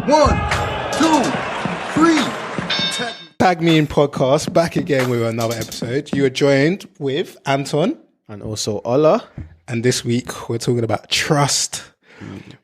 1, 2, 3. Tag Me In podcast, back again with another episode. You are joined with Anton. And also Ola. And this week we're talking about trust.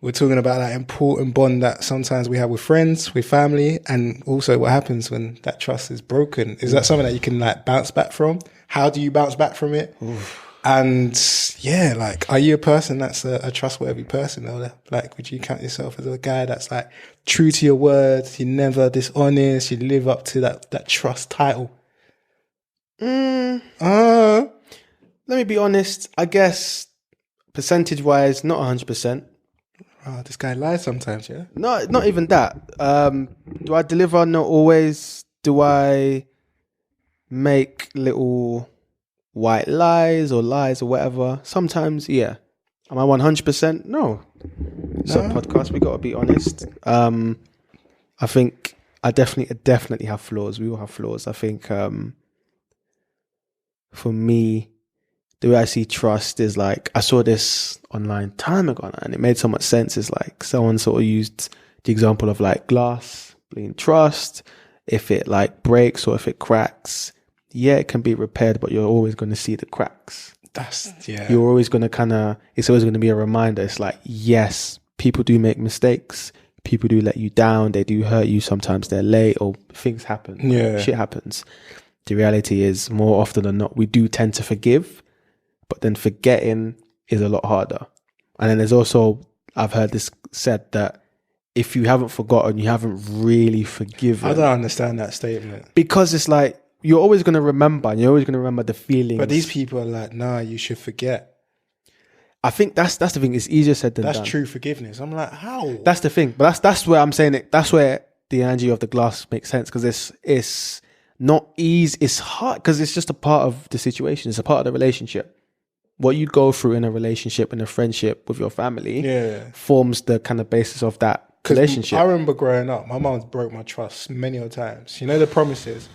We're talking about that important bond that sometimes we have with friends, with family, and also what happens when that trust is broken. Is that something that you can like bounce back from? How do you bounce back from it? Oof. And yeah, like, are you a person that's a trustworthy person? Or like, would you count yourself as a guy that's like true to your words? You're never dishonest. You live up to that trust title. Let me be honest. I guess percentage wise, not 100%. Oh, this guy lies sometimes, yeah? No, not even that. Do I deliver? Not always. Do I make little white lies or whatever? Sometimes, yeah. Am I 100%? No. So podcast, we got to be honest. I think I definitely have flaws. We all have flaws. I think for me, the way I see trust is like, I saw this online time ago and it made so much sense. It's like someone sort of used the example of like glass being trust. If it like breaks or if it cracks, yeah, it can be repaired, but you're always going to see the cracks. You're always going to it's always going to be a reminder. It's like, yes, people do make mistakes. People do let you down. They do hurt you. Sometimes they're late or things happen. Yeah. Shit happens. The reality is more often than not, we do tend to forgive, but then forgetting is a lot harder. And then there's also, I've heard this said that if you haven't forgotten, you haven't really forgiven. I don't understand that statement. Because it's like, you're always going to remember, and you're always going to remember the feelings. But these people are like, nah, you should forget. I think that's the thing. It's easier said than done. That's true forgiveness. I'm like, how? That's the thing. But that's where I'm saying it. That's where the analogy of the glass makes sense, because it's not easy. It's hard because it's just a part of the situation. It's a part of the relationship. What you go through in a relationship, in a friendship with your family, forms the kind of basis of that relationship. I remember growing up, my mum broke my trust many times. You know the promises.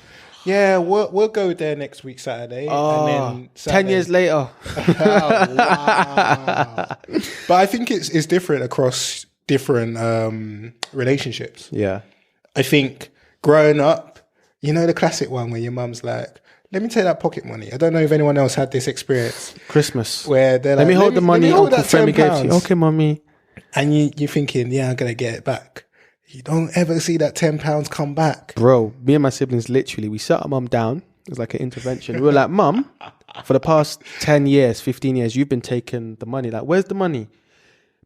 Yeah, we'll go there next week Saturday. And then Saturday. 10 years later. Oh, wow. But I think it's different across different relationships. Yeah. I think growing up, you know the classic one where your mum's like, let me take that pocket money. I don't know if anyone else had this experience. Christmas. Where they're like, let me hold the money Uncle Femi gave to you. Okay, mommy. And you're thinking, yeah, I'm going to get it back. You don't ever see that £10 come back. Bro, me and my siblings, literally, we sat our mum down. It was like an intervention. We were like, Mum, for the past 10 years, 15 years, you've been taking the money. Like, where's the money?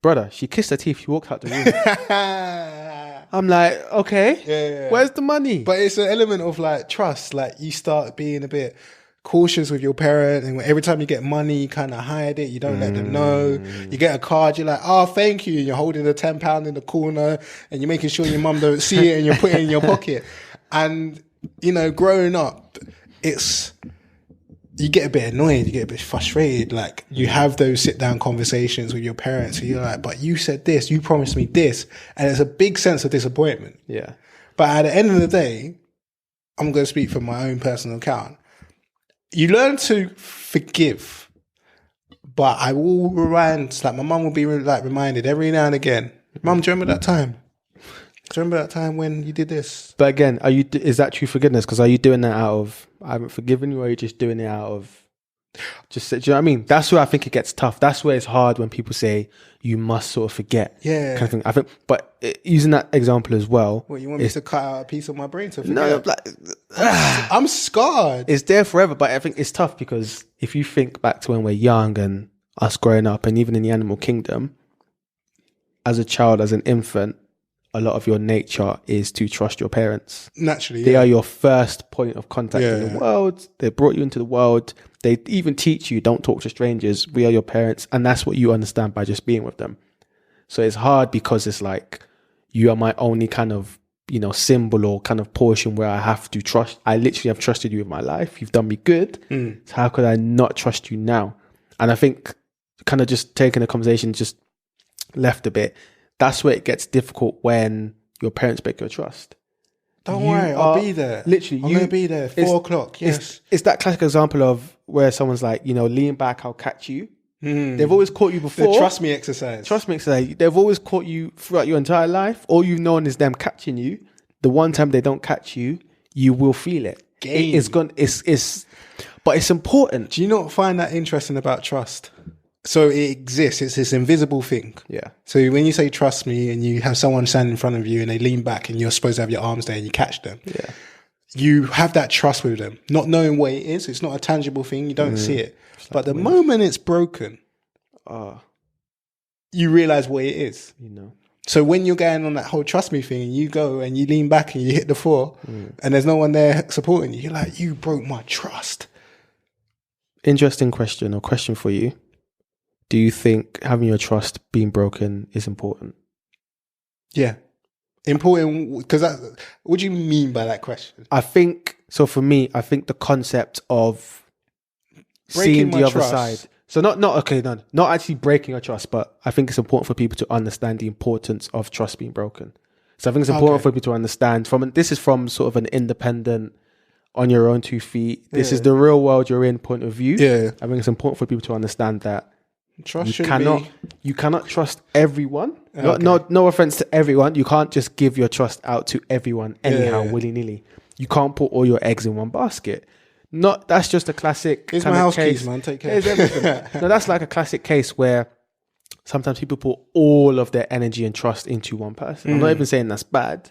Brother, she kissed her teeth. She walked out the room. I'm like, okay, where's the money? But it's an element of like trust. Like you start being a bit cautious with your parent, and every time you get money, you kind of hide it. You don't let them know. You get a card, you're like, oh, thank you. And you're holding the £10 in the corner, and you're making sure your mum don't see it, and you're putting it in your pocket. And you know, growing up, you get a bit annoyed, you get a bit frustrated. Like you have those sit down conversations with your parents, and you're like, but you said this, you promised me this, and it's a big sense of disappointment. Yeah. But at the end of the day, I'm going to speak from my own personal account. You learn to forgive, but I will rewind. Like my mum will be like reminded every now and again. Mum, do you remember that time? Do you remember that time when you did this? But again, is that true forgiveness? Because are you doing that out of I haven't forgiven you, or are you just doing it out of just? Do you know what I mean? That's where I think it gets tough. That's where it's hard when people say you must sort of forget. Yeah, kind of thing. I think, but using that example as well. Well, you want me to cut out a piece of my brain to forget? No, like, I'm scarred. It's there forever, but I think it's tough because if you think back to when we're young and us growing up, and even in the animal kingdom, as a child, as an infant, a lot of your nature is to trust your parents. Naturally, they are your first point of contact in the world. They brought you into the world. They even teach you, don't talk to strangers. We are your parents. And that's what you understand by just being with them. So it's hard because it's like, you are my only kind of, you know, symbol or kind of portion where I have to trust. I literally have trusted you with my life. You've done me good. So how could I not trust you now? And I think kind of just taking the conversation just left a bit. That's where it gets difficult when your parents break your trust. Don't worry, I'll be there. Literally, I'm going to be there. 4 o'clock, yes. It's that classic example of where someone's like, you know, lean back, I'll catch you. They've always caught you before. The trust me exercise. Trust me exercise. They've always caught you throughout your entire life. All you've known is them catching you. The one time they don't catch you, you will feel it. Game. But it's important. Do you not find that interesting about trust? So it exists. It's this invisible thing. Yeah. So when you say trust me and you have someone standing in front of you and they lean back and you're supposed to have your arms there and you catch them. Yeah. You have that trust with them, not knowing what it is. It's not a tangible thing. You don't see it. But the moment it's broken, you realize what it is. You know. So when you're going on that whole trust me thing and you go and you lean back and you hit the floor and there's no one there supporting you, you're like, you broke my trust. Interesting question for you. Do you think having your trust being broken is important? Yeah. Important, because what do you mean by that question? I think, so for me, I think the concept of Breaking seeing the my other trust. side. So not actually breaking your trust, but I think it's important for people to understand the importance of trust being broken. So I think it's important for people to understand this is from sort of an independent, on your own 2 feet. This is the real world you're in point of view. Yeah. I think it's important for people to understand that Trust you cannot trust everyone. Okay. No offense to everyone. You can't just give your trust out to everyone anyhow, willy-nilly. You can't put all your eggs in one basket. That's just a classic. Here's my house keys, man. Take care. Here's everything. No, that's like a classic case where sometimes people put all of their energy and trust into one person. I'm not even saying that's bad,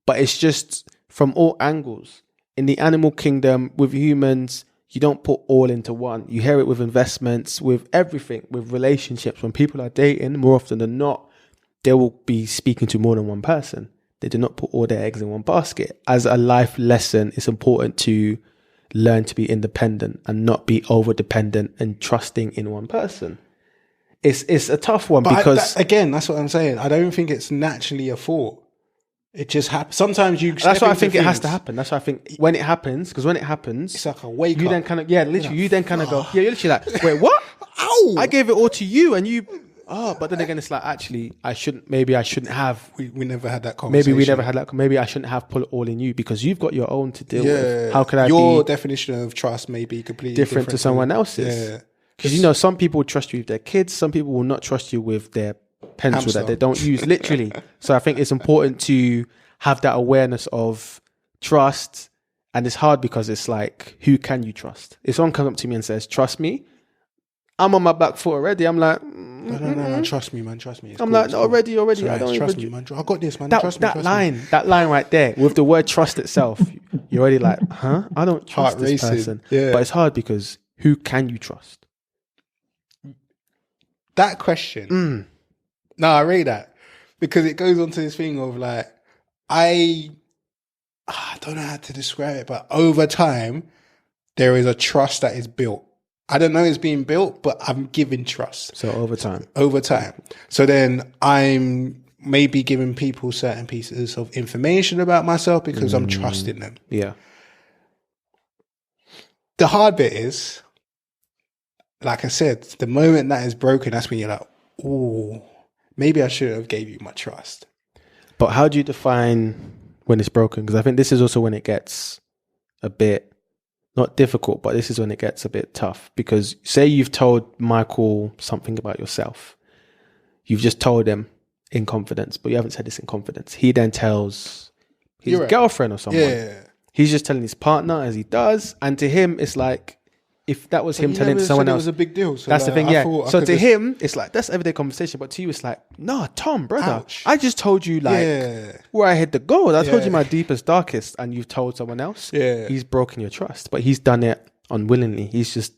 but it's just from all angles. In the animal kingdom, with humans, you don't put all into one. You hear it with investments, with everything, with relationships. When people are dating, more often than not, they will be speaking to more than one person. They do not put all their eggs in one basket. As a life lesson, it's important to learn to be independent and not be over dependent and trusting in one person. It's a tough one, but because that's what I'm saying. I don't think it's naturally a thought. It just happens. Sometimes you. That's why I think it has to happen. That's why I think when it happens, it's like a wake up. You then kind of, literally, you then kind of go, you're literally like, wait, what? Ow! I gave it all to you, and you. But then again, it's like, actually, I shouldn't have. We never had that conversation. Maybe we never had that. Maybe I shouldn't have put it all in you because you've got your own to deal with. How could Your definition of trust may be completely different to someone else's? Yeah. Because some people will trust you with their kids. Some people will not trust you with their pencil that they don't use, literally. So I think it's important to have that awareness of trust. And it's hard because it's like, who can you trust? If someone comes up to me and says, trust me, I'm on my back foot already. I'm like, no, trust me, man, trust me. I'm like, already. Sorry, I don't trust me, man. I got this, man. That line right there with the word trust itself, you're already like, huh? I don't trust this person. Yeah. But it's hard because who can you trust? That question. No, I rate that because it goes on to this thing of like, I don't know how to describe it, but over time, there is a trust that is built. I don't know it's being built, but I'm giving trust. So over time. So then I'm maybe giving people certain pieces of information about myself because I'm trusting them. Yeah. The hard bit is, like I said, the moment that is broken, that's when you're like, oh, maybe I should have gave you my trust. But how do you define when it's broken? Because I think this is also when it gets a bit, not difficult, but this is when it gets a bit tough. Because say you've told Michael something about yourself. You've just told him in confidence, but you haven't said this in confidence. He then tells his girlfriend or someone. Yeah. He's just telling his partner as he does. And to him, it's like, if that was him telling to someone else, it was a big deal. So that's like, the thing, yeah. So to him, it's like, that's everyday conversation. But to you, it's like, no, Tom, brother, ouch. I just told you where I hit the goal. I told you my deepest, darkest, and you've told someone else. Yeah. He's broken your trust, but he's done it unwillingly. He's just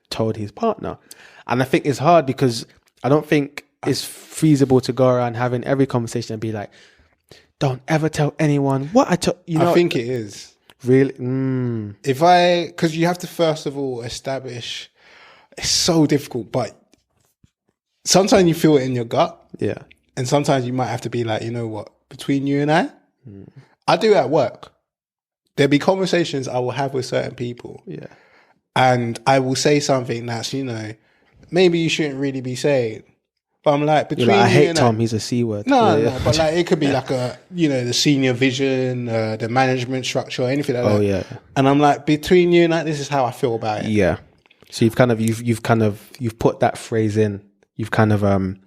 told his partner. And I think it's hard because I don't think it's feasible to go around having every conversation and be like, don't ever tell anyone what I told you. I think it is. Really? Because you have to first of all establish, it's so difficult, but sometimes you feel it in your gut. Yeah. And sometimes you might have to be like, you know what, between you and I do it at work. There'll be conversations I will have with certain people. Yeah. And I will say something that's, maybe you shouldn't really be saying. But I'm like, between I hate and Tom, he's a C word. No, but like it could be like the senior vision, the management structure, anything like that. Oh, yeah. And I'm like, between you and this is how I feel about it. Yeah. So you've put that phrase in. You've kind of man,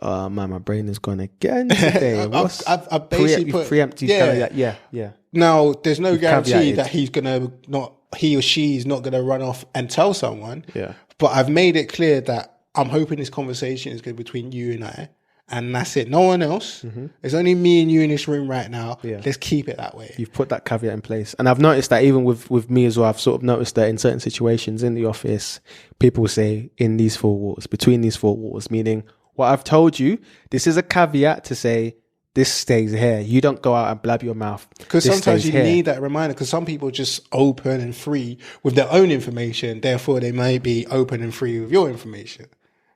my brain is gone again today. I've basically put preempted. Yeah. Now, there's no guarantee caveated. that he or she is not gonna run off and tell someone. Yeah. But I've made it clear that I'm hoping this conversation is good between you and I, and that's it. No one else. It's only me and you in this room right now. Yeah. Let's keep it that way. You've put that caveat in place. And I've noticed that even with me as well, I've sort of noticed that in certain situations in the office, people say in these four walls, between these four walls, meaning what I've told you, this is a caveat to say this stays here. You don't go out and blab your mouth. Because This sometimes stays you here. need that reminder, because some people are just open and free with their own information. Therefore, they may be open and free with your information.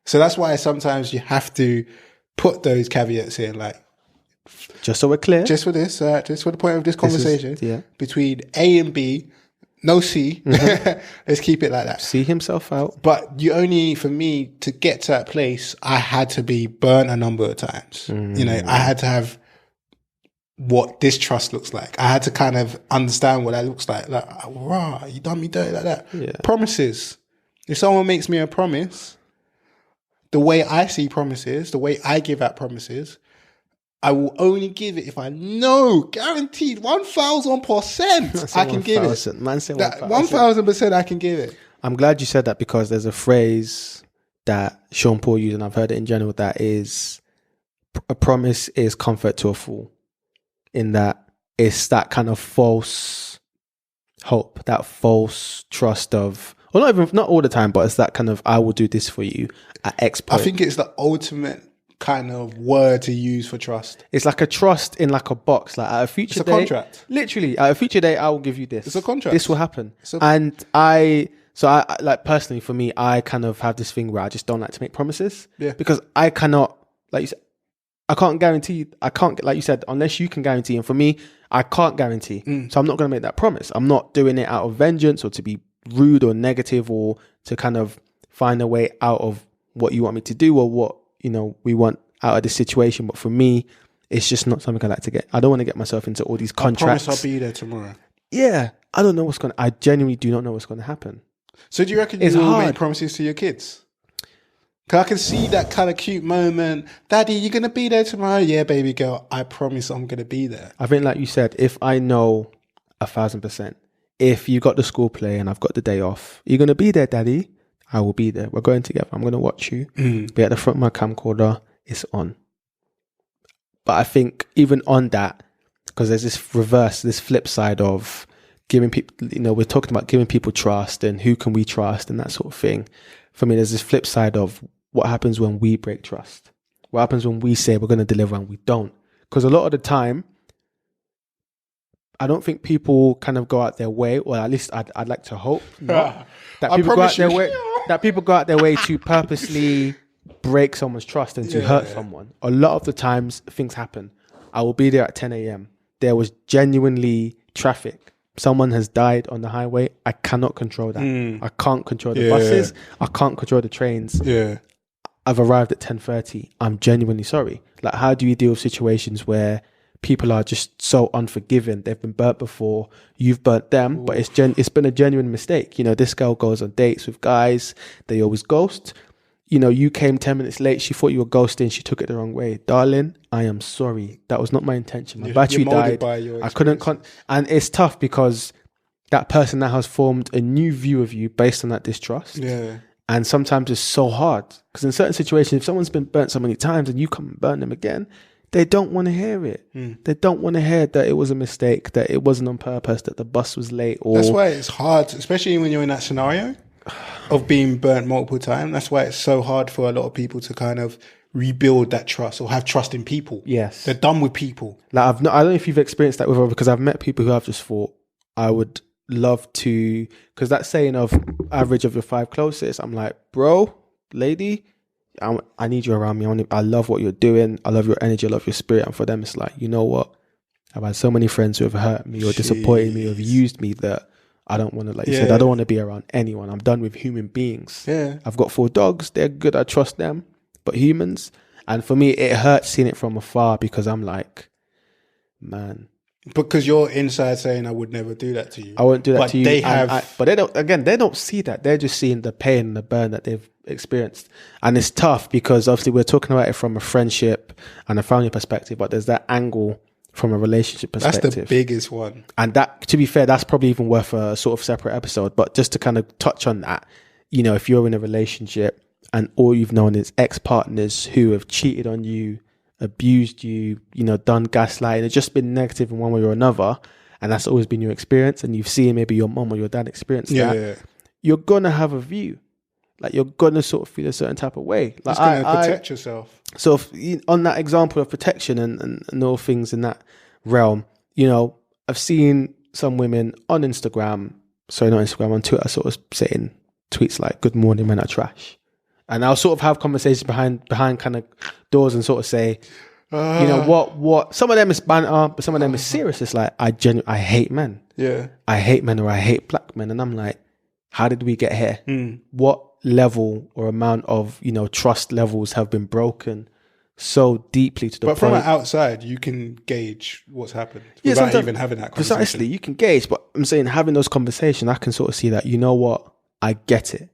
So that's why sometimes you have to put those caveats in, like, Just so we're clear. just for this, just for the point of this conversation, yeah. between A and B, no C. Let's keep it like that. See himself out. But you only, for me, to get to that place, I had to be burnt a number of times. You know, I had to have what distrust looks like. I had to kind of understand what that looks like. Like, rah, you done me dirty like that. Yeah. Promises. If someone makes me a promise, the way I see promises, the way I give out promises, I will only give it if I know, guaranteed, 1,000% I can give it. Man said That 1,000. 1,000% I can give it. I'm glad you said that, because there's a phrase that Sean Paul used, and I've heard it in general, that is, a promise is comfort to a fool. In that it's that kind of false hope, that false trust of, well, not all the time, but it's that kind of, I will do this for you at X point. I think it's the ultimate kind of word to use for trust. It's like a trust in like a box, like at a future It's a day, contract. Literally, at a future day, I will give you this. It's a contract. This will happen. So I like, personally, for me, I kind of have this thing where I just don't like to make promises. Yeah. Because I cannot, like you said, I can't guarantee. I can't, like you said, unless you can guarantee. And for me, I can't guarantee. So I'm not going to make that promise. I'm not doing it out of vengeance or to be rude or negative or to kind of find a way out of what you want me to do or what, you know, we want out of this situation. But for me, it's just not something I like to get. I don't want to get myself into all these contracts. I promise I'll be there tomorrow. Yeah. I don't know I genuinely do not know what's going to happen. So do you reckon It's you will hard. make promises to your kids? Because I can see that kind of cute moment. Daddy, you're going to be there tomorrow? Yeah, baby girl, I promise I'm going to be there. I think, like you said, if I know 1,000%, if you got the school play and I've got the day off, you're going to be there, daddy. I will be there. We're going together. I'm going to watch you. Be at the front of my camcorder. It's on. But I think even on that, because there's this flip side of giving people, you know, we're talking about giving people trust and who can we trust and that sort of thing. For me, there's this flip side of what happens when we break trust. What happens when we say we're going to deliver and we don't? Because a lot of the time, I don't think people kind of go out their way, or at least I'd like to hope not, that people go out their way. That people go out their way to purposely break someone's trust and to hurt someone. A lot of the times, things happen. I will be there at 10 a.m. There was genuinely traffic. Someone has died on the highway. I cannot control that. I can't control the buses. I can't control the trains. Yeah. I've arrived at 10:30. I'm genuinely sorry. Like, how do you deal with situations where people are just so unforgiving? They've been burnt before. You've burnt them, but it's been a genuine mistake. You know, this girl goes on dates with guys. They always ghost. You know, you came 10 minutes late. She thought you were ghosting. She took it the wrong way. Darling, I am sorry. That was not my intention. My battery You're molded died. by your I couldn't. And it's tough because that person now has formed a new view of you based on that distrust. Yeah. And sometimes it's so hard because in certain situations, if someone's been burnt so many times and you come and burn them again, they don't want to hear it. They don't want to hear that it was a mistake, that it wasn't on purpose, that the bus was late. Or That's why it's hard, especially when you're in that scenario of being burnt multiple times. That's why it's so hard for a lot of people to kind of rebuild that trust or have trust in people. Yes. They're done with people. Like I don't know if you've experienced that with her, because I've met people who have just thought, I would love to, because that saying of average of your 5 closest, I'm like, bro, lady, I need you around me. I love what you're doing. I love your energy. I love your spirit. And for them, it's like, you know what? I've had so many friends who have hurt me or disappointed me or have used me that I don't want to, like you said, I don't want to be around anyone. I'm done with human beings. Yeah. I've got 4 dogs. They're good. I trust them. But humans, and for me, it hurts seeing it from afar because I'm like, man, Because you're inside saying, I would never do that to you. I won't do that to you. They have... but they don't, again, they don't see that. They're just seeing the pain and the burn that they've experienced. And it's tough because obviously we're talking about it from a friendship and a family perspective, but there's that angle from a relationship perspective. That's the biggest one. And that, to be fair, that's probably even worth a sort of separate episode. But just to kind of touch on that, you know, if you're in a relationship and all you've known is ex-partners who have cheated on you, abused you, you know, done gaslighting, it's just been negative in one way or another, and that's always been your experience, and you've seen maybe your mum or your dad experience that, you're gonna have a view. Like, you're gonna sort of feel a certain type of way. Like, just gonna protect yourself. So on that example of protection and all things in that realm, you know, I've seen some women on Instagram, sorry, not Instagram, on Twitter, sort of saying tweets like, "Good morning, men are trash." And I'll sort of have conversations behind kind of doors and sort of say, you know, what, some of them is banter, but some of them is serious. It's like, I hate men. Yeah. I hate men, or I hate black men. And I'm like, how did we get here? What level or amount of, you know, trust levels have been broken so deeply to the point. But from the outside, you can gauge what's happened without even having that conversation. Precisely, you can gauge. But I'm saying, having those conversations, I can sort of see that, you know what, I get it.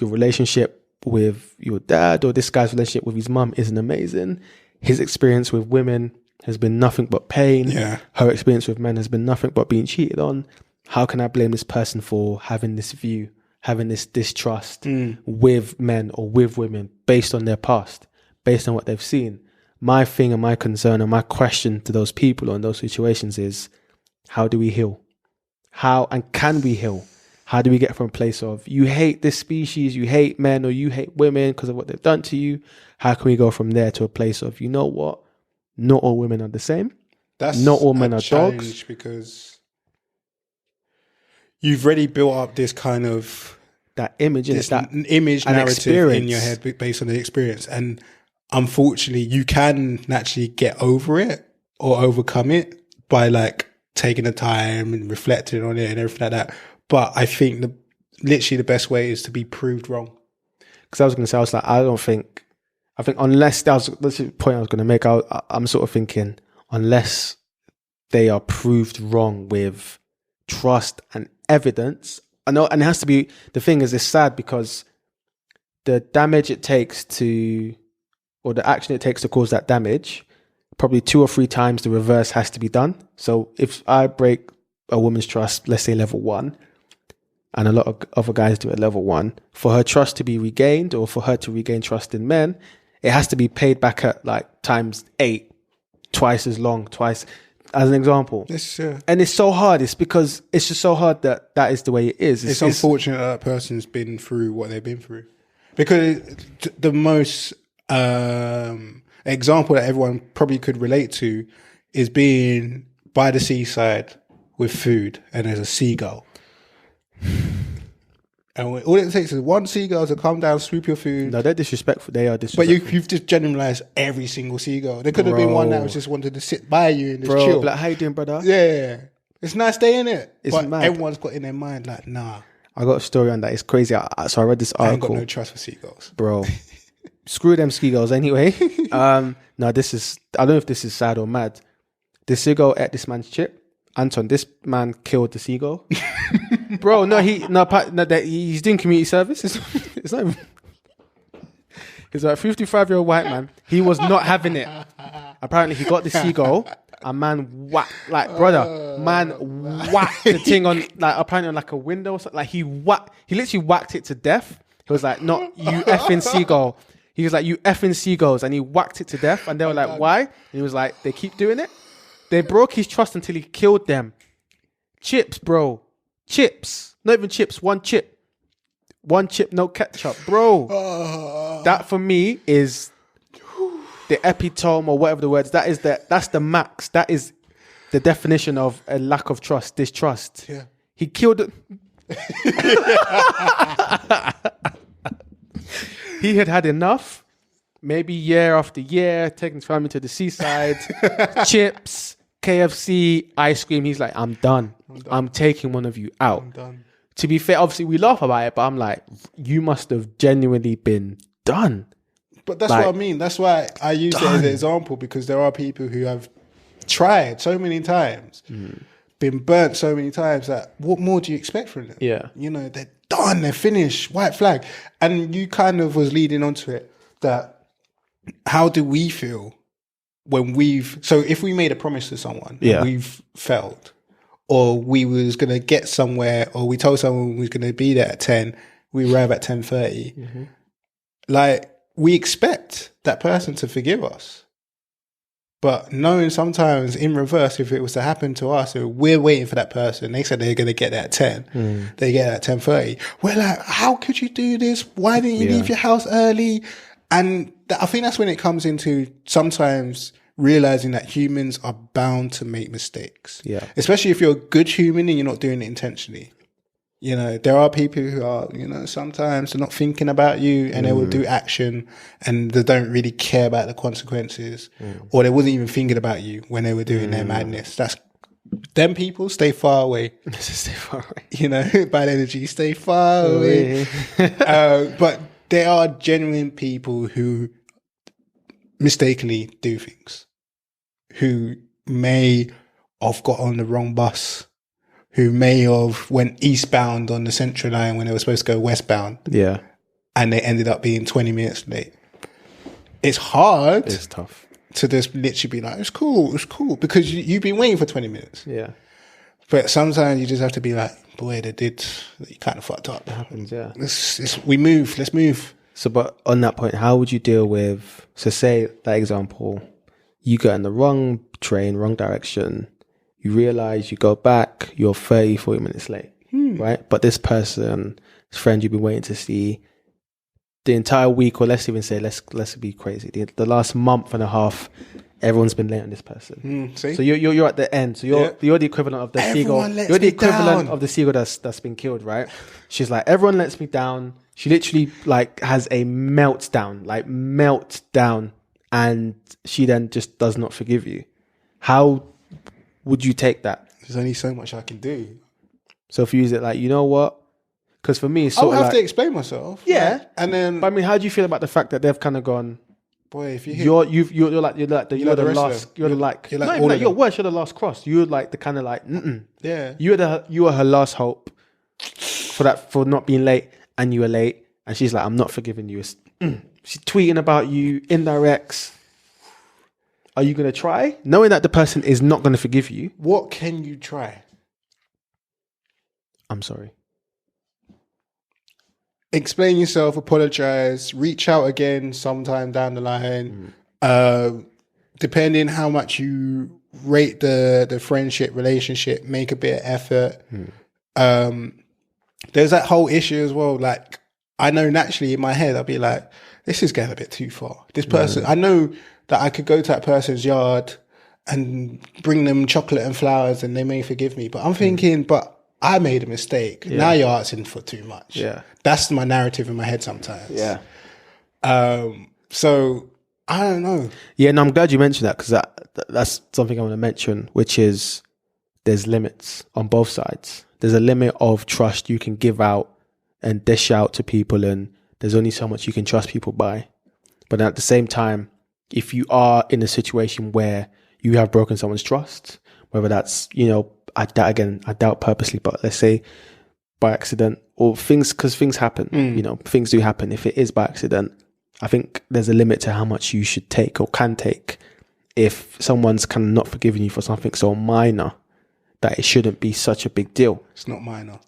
Your relationship with your dad, or this guy's relationship with his mum, isn't amazing. His experience with women has been nothing but pain. Yeah. Her experience with men has been nothing but being cheated on. How can I blame this person for having this view, having this distrust with men or with women based on their past, based on what they've seen? My thing and my concern and my question to those people or in those situations is, how do we heal? How and can we heal? How do we get from a place of, you hate this species, you hate men, or you hate women because of what they've done to you? How can we go from there to a place of, you know what, not all women are the same. Not all men are dogs. Because you've already built up this kind of that image, image narrative in your head based on the experience, and unfortunately, you can naturally get over it or overcome it by like taking the time and reflecting on it and everything like that. But I think literally the best way is to be proved wrong. Because I was going to say, I think unless that's the point I was going to make, I'm sort of thinking, unless they are proved wrong with trust and evidence, I know, and it has to be, the thing is, it's sad because the damage it takes to, or the action it takes to cause that damage, probably 2 or 3 times the reverse has to be done. So if I break a woman's trust, let's say level 1, and a lot of other guys do it at level 1, for her trust to be regained, or for her to regain trust in men, it has to be paid back at like times 8, twice as long, as an example. And it's so hard. It's because it's just so hard that is the way it is. It's unfortunate that person's been through what they've been through. Because the most example that everyone probably could relate to is being by the seaside with food and there's a seagull. And all it takes is one seagull to come down, swoop your food. No, they're disrespectful. They are disrespectful. But you've just generalized every single seagull. There could have been one that was just wanted to sit by you and just chill. Like, how you doing, brother? Yeah. It's a nice day, isn't it? But mad. Everyone's got in their mind like, nah. I got a story on that. It's crazy. So I read this article. I ain't got no trust for seagulls. Bro. Screw them seagulls anyway. No, this is, I don't know if this is sad or mad. This seagull ate this man's chip. Anton, this man killed the seagull. Bro, he's doing community service. It's not even. He's like a 55-year-old white man. He was not having it. Apparently, he got the seagull. A man whacked, like, brother, man whacked the thing on, like, apparently on like a window or something. Like, he literally whacked it to death. He was like, not you effing seagull. He was like, you effing seagulls. And he whacked it to death. And they were like, why? And he was like, they keep doing it. They broke his trust until he killed them. Chips, bro. Chips. Not even chips. One chip. One chip, no ketchup. Bro. That for me is the epitome or whatever the words. That's the max. That is the definition of a lack of trust, distrust. Yeah. He killed it. He had enough. Maybe year after year, taking his family to the seaside, chips, KFC, ice cream. He's like, I'm done. I'm taking one of you out. I'm done. To be fair, obviously we laugh about it, but I'm like, you must have genuinely been done. But that's what I mean. That's why I use it as an example, because there are people who have tried so many times, been burnt so many times that what more do you expect from them? Yeah. You know, they're done, they're finished, white flag. And you kind of was leading onto it that how do we feel when so if we made a promise to someone and we've failed, or we was going to get somewhere, or we told someone we was going to be there at 10, we arrive at 10:30, like we expect that person to forgive us. But knowing sometimes in reverse, if it was to happen to us, so we're waiting for that person, they said they're going to get there at 10, they get there at 10:30. We're like, how could you do this? Why didn't you leave your house early? And I think that's when it comes into sometimes realizing that humans are bound to make mistakes. Yeah. Especially if you're a good human and you're not doing it intentionally. You know, there are people who are, you know, sometimes they're not thinking about you and they will do action and they don't really care about the consequences, or they wasn't even thinking about you when they were doing their madness. That's them people, stay far away. Stay far away. You know, bad energy, stay far away. But there are genuine people who mistakenly do things, who may have got on the wrong bus, who may have went eastbound on the Central Line when they were supposed to go westbound. Yeah. And they ended up being 20 minutes late. It's hard. It's tough. To just literally be like, it's cool, because you've been waiting for 20 minutes. Yeah. But sometimes you just have to be like, boy, you kind of fucked up. It happens, yeah. Let's move. So, but on that point, how would you deal with, so say that example, you go in the wrong train, wrong direction, you realize you go back, you're 30, 40 minutes late, right? But this person, this friend you've been waiting to see the entire week, or let's even say, let's be crazy, the last month and a half, everyone's been late on this person. See? So you're at the end. So you're the equivalent of the seagull. You're the equivalent of the seagull that's been killed, right? She's like, everyone lets me down. She literally like has a meltdown, and she then just does not forgive you. How would you take that? There's only so much I can do. So if you use it like, you know what? Because for me, it's I'll have to explain myself. Yeah. Right? And then, but I mean, how do you feel about the fact that they've kind of gone, boy, if you're the last cross. You're like the kind of like, yeah. You were her last hope for not being late, and you were late, and she's like, I'm not forgiving you. She's tweeting about you, indirects. Are you going to try? Knowing that the person is not going to forgive you. What can you try? I'm sorry. Explain yourself, apologize, reach out again sometime down the line. Depending how much you rate the friendship, relationship, make a bit of effort. There's that whole issue as well. Like, I know naturally in my head, I'll be like, this is getting a bit too far. This person, I know that I could go to that person's yard and bring them chocolate and flowers and they may forgive me. But I'm thinking, but I made a mistake. Yeah. Now you're asking for too much. Yeah. That's my narrative in my head sometimes. Yeah. So I don't know. Yeah, no, I'm glad you mentioned that, because that's something I want to mention, which is there's limits on both sides. There's a limit of trust you can give out and dish out to people, and there's only so much you can trust people by. But at the same time, if you are in a situation where you have broken someone's trust, whether that's, you know, I doubt purposely, but let's say by accident, or things, because things happen, you know, things do happen. If it is by accident, I think there's a limit to how much you should take or can take. If someone's kind of not forgiving you for something so minor, that it shouldn't be such a big deal. It's not minor.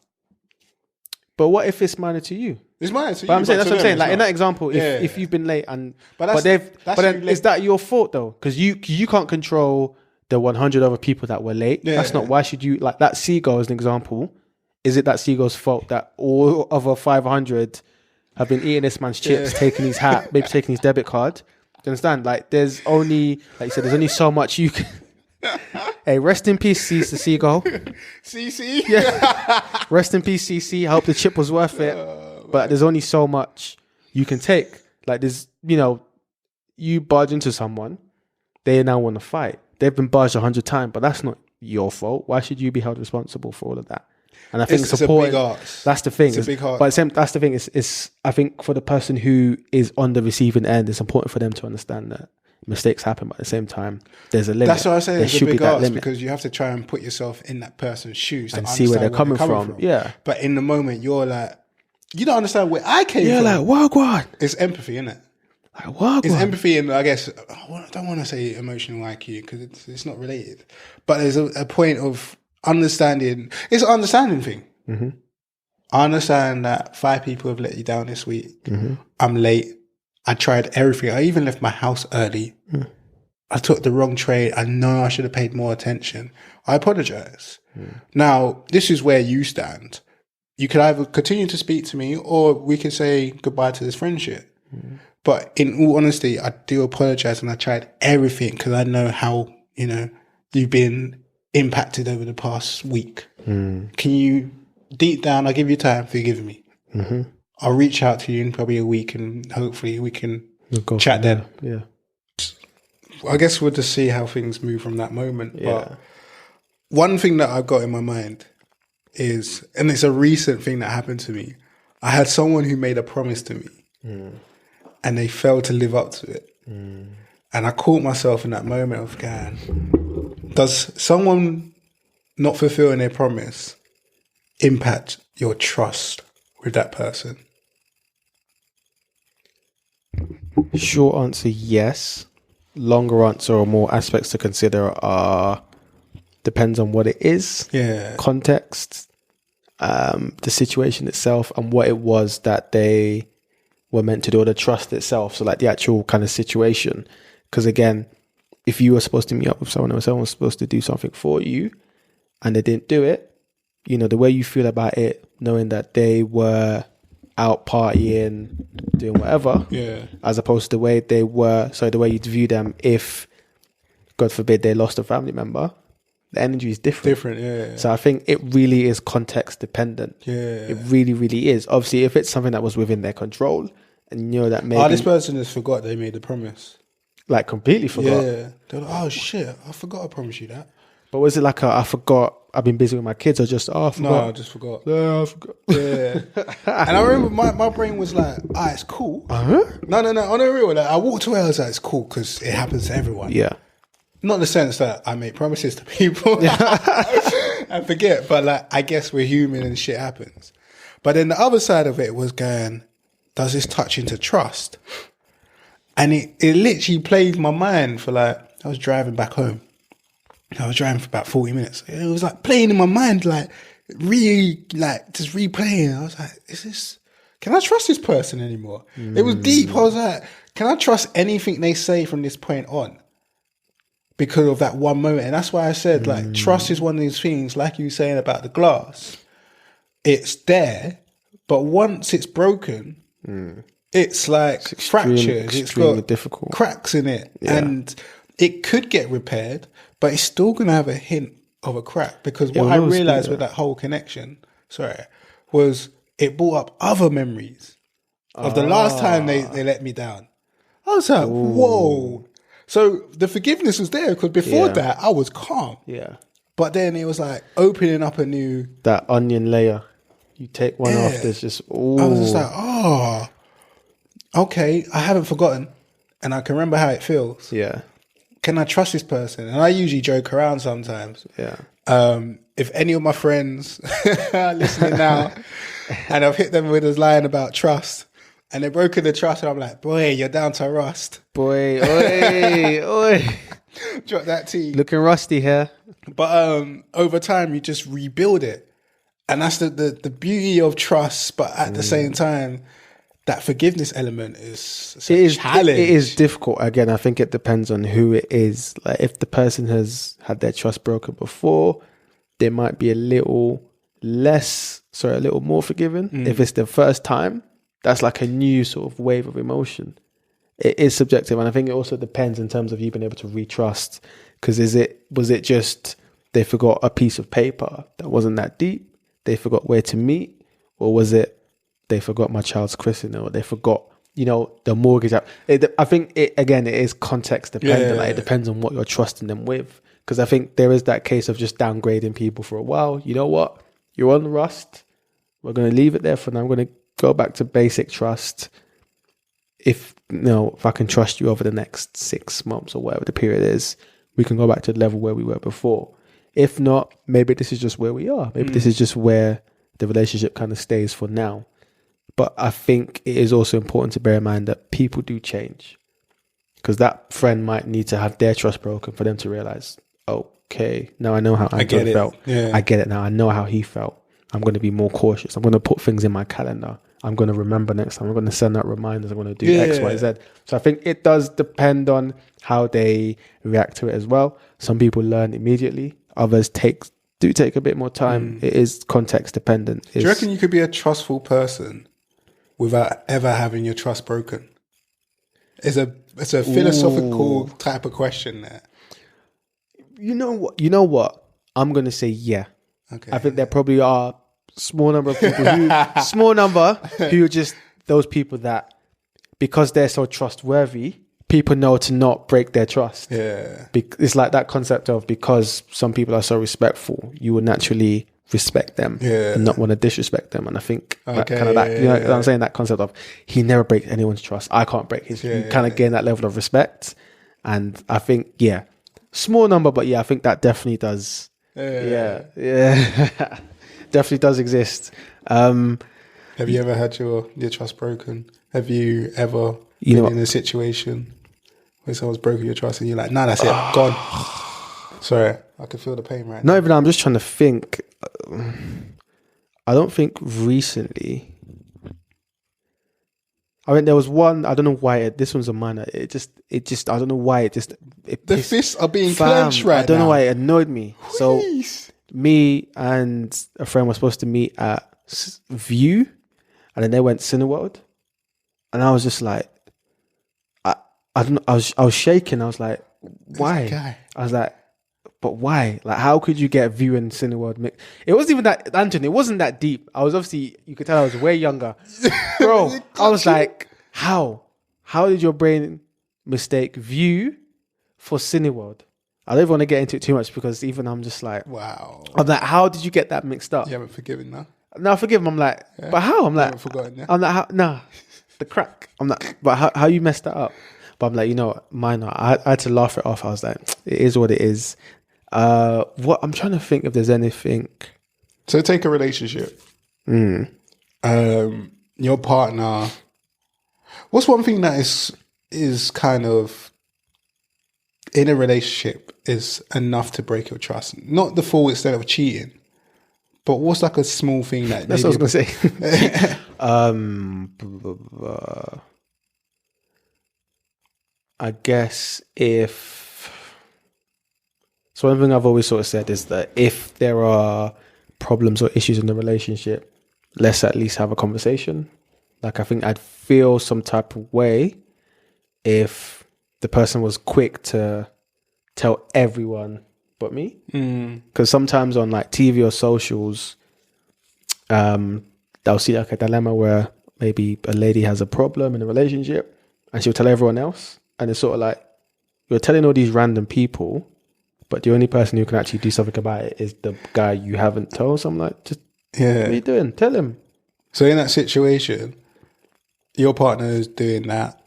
But what if it's minor to you? It's minor to you. But I'm saying, that's what I'm saying. Like in that example, if you've been late and but then is that your fault though? Because you can't control the 100 other people that were late. Yeah, that's not. Why should you, like that seagull as an example? Is it that seagull's fault that all other 500 have been eating this man's chips, taking his hat, maybe taking his debit card? Do you understand? Like there's only, like you said, there's only so much you can. Hey, rest in peace, the seagull. CC? Yeah. Rest in peace, CC. I hope the chip was worth it. But there's only so much you can take. Like there's, you know, you barge into someone, they now want to fight. They've been barged 100 times, but that's not your fault. Why should you be held responsible for all of that? And I think it's a big ask. That's the thing. It's a big heart. But that's the thing. Is I think for the person who is on the receiving end, it's important for them to understand that mistakes happen, but at the same time, there's a limit. That's what I say. There It's a should be big that ask limit. because you have to try and put yourself in that person's shoes And to see where they're understand coming from. Yeah. But in the moment, you're like, you don't understand where I came Yeah, from. like, wagwan. It's empathy, isn't it? Like, wagwan. It's empathy, and I guess I don't want to say emotional IQ because it's not related. But there's a point of understanding. It's an understanding thing. Mm-hmm. I understand that 5 people have let you down this week. Mm-hmm. I'm late. I tried everything. I even left my house early. Mm. I took the wrong train. I know I should have paid more attention. I apologize. Now, this is where you stand. You could either continue to speak to me or we could say goodbye to this friendship. But in all honesty, I do apologize and I tried everything because I know how, you've been impacted over the past week. Can you, deep down, I'll give you time, forgive me. Mm-hmm. I'll reach out to you in probably a week and hopefully we can We'll chat then. Yeah. I guess we'll just see how things move from that moment. Yeah. But one thing that I've got in my mind is, and it's a recent thing that happened to me. I had someone who made a promise to me and they failed to live up to it. And I caught myself in that moment of, God, does someone not fulfilling their promise impact your trust with that person? Short answer, yes. Longer answer or more aspects to consider are depends on what it is, context, the situation itself, and what it was that they were meant to do, or the trust itself. So like the actual kind of situation. Because again, if you were supposed to meet up with someone or someone was supposed to do something for you and they didn't do it, the way you feel about it, knowing that they were out partying, doing whatever, as opposed to the way they were, the way you'd view them if, God forbid, they lost a family member, the energy is different. So I think it really is context dependent. It really, really is. Obviously, if it's something that was within their control and that maybe... this person just forgot they made the promise. Like completely forgot. Yeah. They're like, oh shit, I forgot I promised you that. But was it like I forgot, I've been busy with my kids, or just, I forgot? No, I just forgot. Yeah, I forgot. Yeah. And I remember my brain was like, it's cool. Uh-huh. No, on the real, like, I walked away, I was like, it's cool because it happens to everyone. Yeah. Not in the sense that I make promises to people and forget, but like, I guess we're human and shit happens. But then the other side of it was going, does this touch into trust? And it literally played my mind for like, I was driving back home. I was driving for about 40 minutes. It was like playing in my mind, like really, like just replaying. I was like, can I trust this person anymore? It was deep. I was like, can I trust anything they say from this point on? Because of that one moment. And that's why I said, like, trust is one of these things, like you were saying about the glass. It's there, but once it's broken, it's like fractures. It's got difficult cracks in it. Yeah. And it could get repaired, but it's still going to have a hint of a crack. Because what I realized with that whole connection, was it brought up other memories of the last time they let me down. I was like, whoa. So the forgiveness was there because before that I was calm. Yeah. But then it was like opening up that onion layer. You take one off, there's just, I was just like, okay, I haven't forgotten and I can remember how it feels. Yeah. Can I trust this person? And I usually joke around sometimes. Yeah. If any of my friends are listening now and I've hit them with this line about trust and they've broken the trust and I'm like, boy, you're down to rust. Boy, oi. Drop that T. Looking rusty here. But over time, you just rebuild it. And that's the beauty of trust. But at the same time, that forgiveness element is a challenge. It is difficult. Again, I think it depends on who it is. Like if the person has had their trust broken before, they might be a little more forgiving. If it's the first time, that's like a new sort of wave of emotion. It is subjective, and I think it also depends in terms of you being able to retrust. Because was it just they forgot a piece of paper that wasn't that deep? They forgot where to meet, or was it they forgot my child's christening, or they forgot the mortgage app? I think it is context dependent. Like it depends on what you're trusting them with. Because I think there is that case of just downgrading people for a while. You know what? You're on rust. We're going to leave it there for now. I'm going to go back to basic trust. if if I can trust you over the next 6 months or whatever the period is, we can go back to the level where we were before. If not, maybe this is just where we are. Maybe this is just where the relationship kind of stays for now. But I think it is also important to bear in mind that people do change, because that friend might need to have their trust broken for them to realize, okay, now I know how Anton felt. Yeah. I get it now. I know how he felt. I'm going to be more cautious. I'm going to put things in my calendar. I'm going to remember next time. I'm going to send out reminders. I'm going to do X, Y, Z. So I think it does depend on how they react to it as well. Some people learn immediately. Others do take a bit more time. It is context dependent. Do you reckon you could be a trustful person without ever having your trust broken? It's a philosophical type of question there. You know what? I'm going to say yeah. Okay. I think there probably are small number of people who are just those people that, because they're so trustworthy, people know to not break their trust. Yeah. It's like that concept of, because some people are so respectful, you will naturally respect them and not want to disrespect them. And I think I'm saying, that concept of he never breaks anyone's trust. I can't break his. You kind of gain that level of respect. And I think, small number, but I think that definitely does. Definitely does exist. Have you ever had your trust broken? Have you ever been in a situation where someone's broken your trust and you're like, nah, that's it, gone? Sorry, I can feel the pain right now. No, even I'm just trying to think. I don't think recently. I mean, there was one. I don't know why. This one's a minor. It just. I don't know why. The fists are being clenched right now. I don't know why it annoyed me. So me and a friend were supposed to meet at View, and then they went Cineworld, and I was just like, I don't know. I was shaking. I was like, why? I was like, but why? Like, how could you get View and Cineworld mixed? It wasn't even that, Anton. It wasn't that deep. I was obviously, you could tell I was way younger, bro. I was like, how? How did your brain mistake View for Cineworld? I don't even want to get into it too much, because even I'm just like, wow. I'm like, how did you get that mixed up? You haven't forgiven now? No, I forgive him. I'm like, but how? I'm like, haven't forgotten, yeah? I'm like, how? Nah, the crack. I'm like, but how you messed that up? But I'm like, minor. I had to laugh it off. I was like, it is what it is. What I'm trying to think if there's anything. So take a relationship. Your partner. What's one thing that is kind of in a relationship is enough to break your trust? Not the full extent of cheating, but what's like a small thing that? That's what I was gonna say. I guess so one thing I've always sort of said is that if there are problems or issues in the relationship, let's at least have a conversation. Like, I think I'd feel some type of way if the person was quick to tell everyone but me. Because sometimes on like TV or socials, they'll see like a dilemma where maybe a lady has a problem in a relationship and she'll tell everyone else. And it's sort of like, you're telling all these random people, but the only person who can actually do something about it is the guy you haven't told. So I'm like, just, what are you doing? Tell him. So in that situation, your partner is doing that.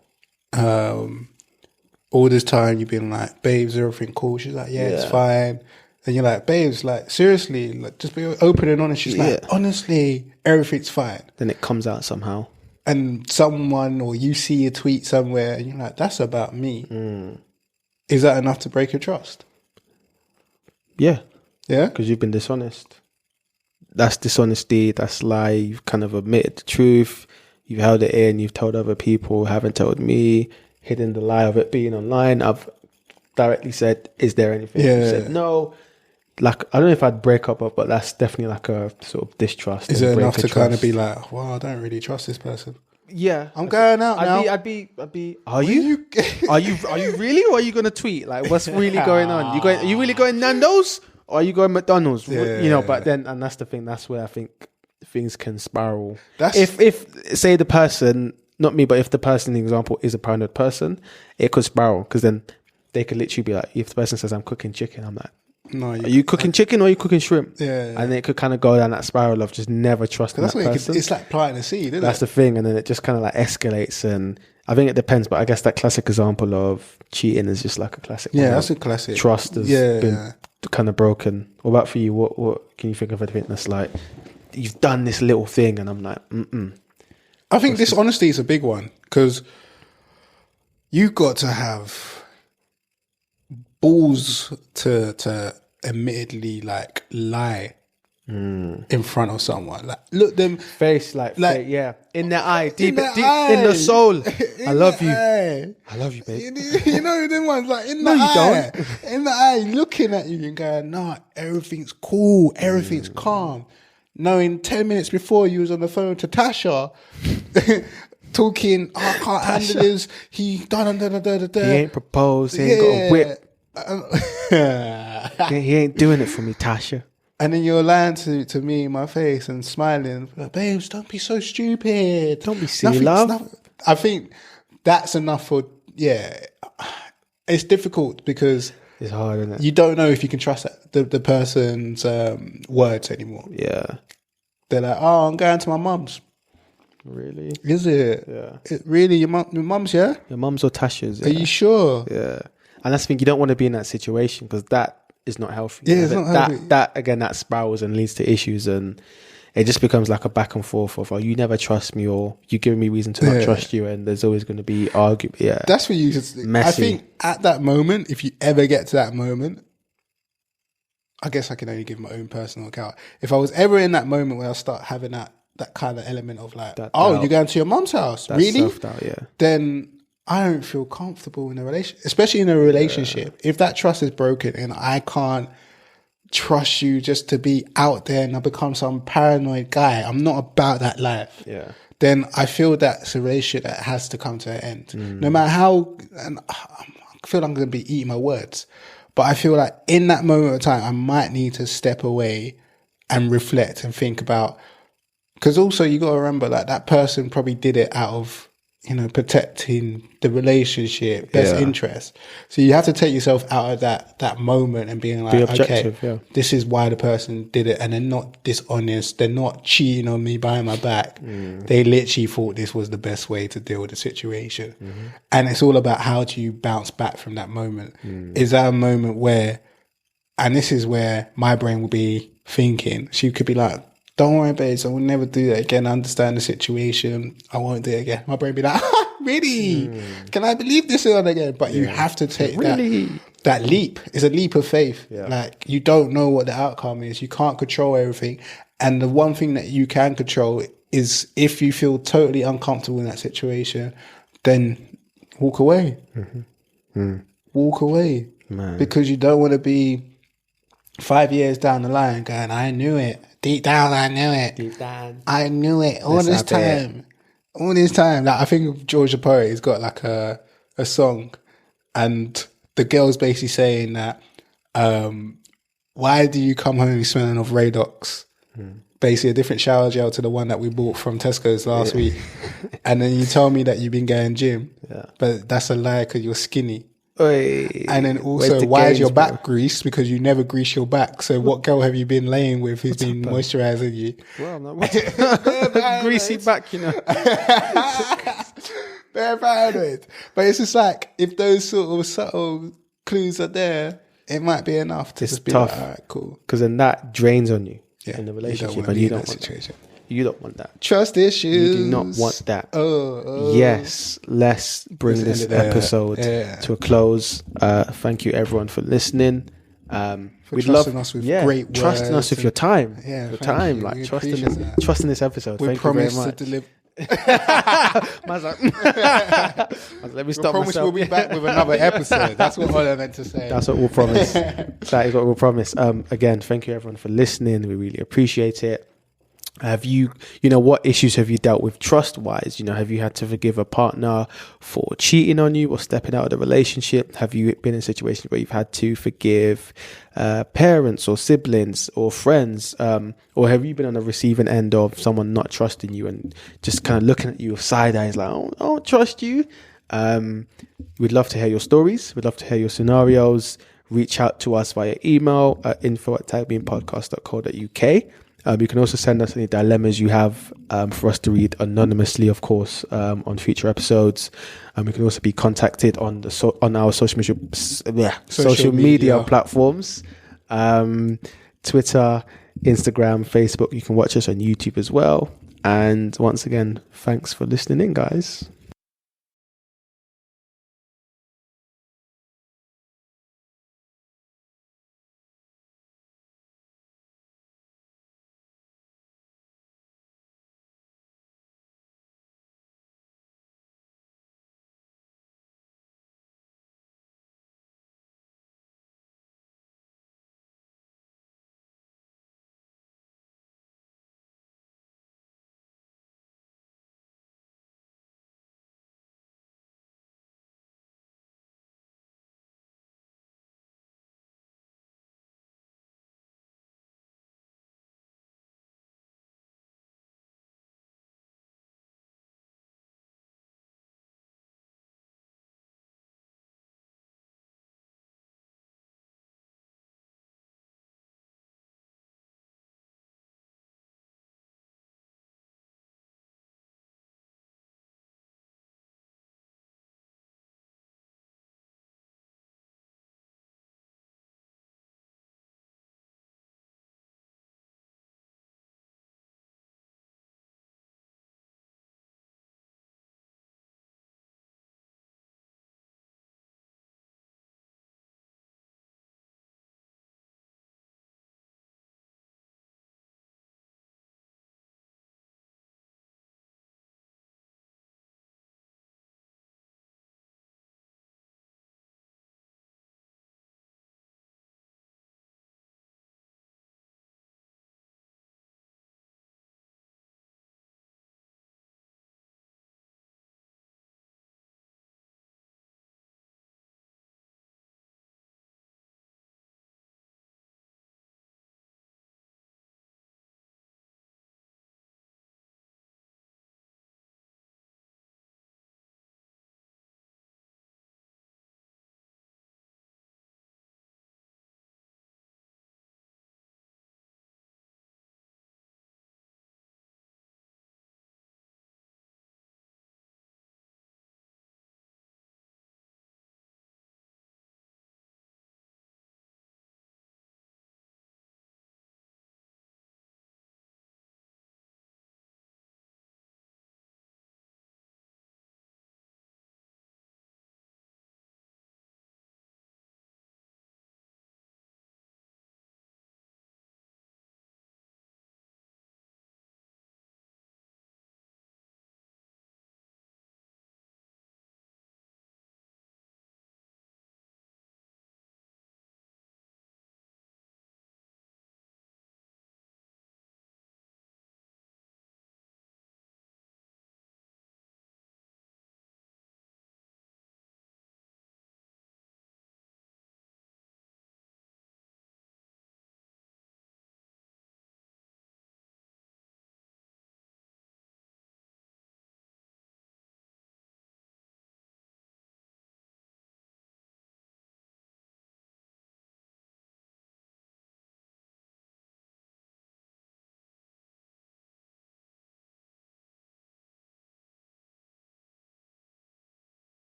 All this time you've been like, babes, everything cool? She's like, yeah, it's fine. And you're like, babes, like, seriously, like, just be open and honest. She's like, honestly, everything's fine. Then it comes out somehow. And someone, or you see a tweet somewhere and you're like, that's about me. Is that enough to break your trust? Yeah. Yeah? Because you've been dishonest. That's dishonesty. That's lie. You've kind of admitted the truth. You've held it in. You've told other people, haven't told me, hidden the lie of it being online. I've directly said, is there anything? You said no. Like, I don't know if I'd break up, but that's definitely like a sort of distrust. Is it enough to kind of be like, well, I don't really trust this person? Yeah. I'm going out now. I'd be. Are you really? Or are you going to tweet? Like, what's really going on? Are you really going Nando's? Or are you going McDonald's? But then, and that's the thing, that's where I think things can spiral. If say the person, not me, but if the person, in example, is a paranoid person, it could spiral, because then they could literally be like, if the person says I'm cooking chicken, I'm like, No, Are you cooking chicken or are you cooking shrimp? Yeah. And it could kind of go down that spiral of just never trusting that That's what person. it's like planting a seed, isn't That's it? the thing. And then it just kind of like escalates. And I think it depends, but I guess that classic example of cheating is just like a classic one. That's a classic. Trust has been kind of broken. What about for you? What can you think of anything that's like, you've done this little thing and I'm like, I think this honesty is a big one because you've got to have balls to admittedly like lie in front of someone. Like look them face like yeah, in their eye, deep in eye. the soul. I love you. Eye. I love you, babe. You know them ones like in the eye. In the eye, looking at you and going, "No, everything's cool, everything's calm." Knowing 10 minutes before you was on the phone to Tasha, talking, I can't handle this. He He ain't proposed. He ain't got a whip. He ain't doing it for me, Tasha. And then you're lying to me in my face and smiling. Like, babes, don't be so stupid. Don't be silly, love. I think that's enough for, it's difficult because it's hard, isn't it? You don't know if you can trust the person's words anymore. Yeah. They're like, oh, I'm going to my mum's. Really? Is it? Yeah. Really? Your mum's, yeah? Your mum's or Tasha's. Yeah. Are you sure? Yeah. And that's the thing, you don't want to be in that situation because that is not healthy. Yeah, it's not healthy. That spirals and leads to issues, and it just becomes like a back and forth of, oh, you never trust me, or you giving me reason to not trust you, and there's always going to be argument. Yeah. That's what you just, messy. I think at that moment, if you ever get to that moment, I guess I can only give my own personal account. If I was ever in that moment where I start having that kind of element of like, you're going to your mum's house, really? Self-doubt, yeah. Then I don't feel comfortable in a relationship, especially in a relationship. If that trust is broken and I can't trust you just to be out there and I become some paranoid guy, I'm not about that life. Yeah. Then I feel that's a relationship that has to come to an end. No matter how, and I feel I'm going to be eating my words, but I feel like in that moment of time, I might need to step away and reflect and think about, because also you got to remember like that person probably did it out of, protecting the relationship, best interest. So you have to take yourself out of that moment and being like, be objective, okay, this is why the person did it. And they're not dishonest. They're not cheating on me behind my back. They literally thought this was the best way to deal with the situation. And it's all about how do you bounce back from that moment? Is that a moment where, and this is where my brain will be thinking, she could be like, don't worry, babes, I will never do that again. I understand the situation. I won't do it again. My brain be like, really? Can I believe this one again? But you have to take that leap. It's a leap of faith. Yeah. Like, you don't know what the outcome is. You can't control everything. And the one thing that you can control is if you feel totally uncomfortable in that situation, then walk away. Walk away. Man. Because you don't want to be 5 years down the line going, I knew it. Deep down, I knew it. Deep down. I knew it all this time. All this time. Like, I think George the Poet has got like a song and the girl's basically saying that, why do you come home smelling of Radox? Basically a different shower gel to the one that we bought from Tesco's last week. And then you tell me that you've been going gym. Yeah. But that's a lie because you're skinny. Oy. And then also, why is your back greased? Because you never grease your back. So what girl have you been laying with who's been moisturising you? Well, not greasy back, They're paranoid. But it's just like, if those sort of subtle clues are there, it might be enough to just be tough. Like, all right, cool. Because then that drains on you in the relationship. You don't want that situation. You don't want that. Trust issues. You do not want that. Yes, let's bring this episode to a close. Thank you everyone for listening. We'd love us with great words. Trusting us with your time. Yeah, your time. Like trusting this episode. Thank you very much. To deliver. Let me stop promise we'll be back with another episode. That's what I meant to say. That's what we'll promise. That is what we'll promise. Again, thank you everyone for listening. We really appreciate it. Have you, what issues have you dealt with trust-wise? Have you had to forgive a partner for cheating on you or stepping out of the relationship? Have you been in situations where you've had to forgive parents or siblings or friends? Or have you been on the receiving end of someone not trusting you and just kind of looking at you with side eyes like, oh, I don't trust you? We'd love to hear your stories. We'd love to hear your scenarios. reach out to us via email at info@tagbeanpodcast.co.uk. You can also send us any dilemmas you have for us to read anonymously, of course, on future episodes. We can also be contacted on our social media platforms, Twitter, Instagram, Facebook. You can watch us on YouTube as well. And once again, thanks for listening in, guys.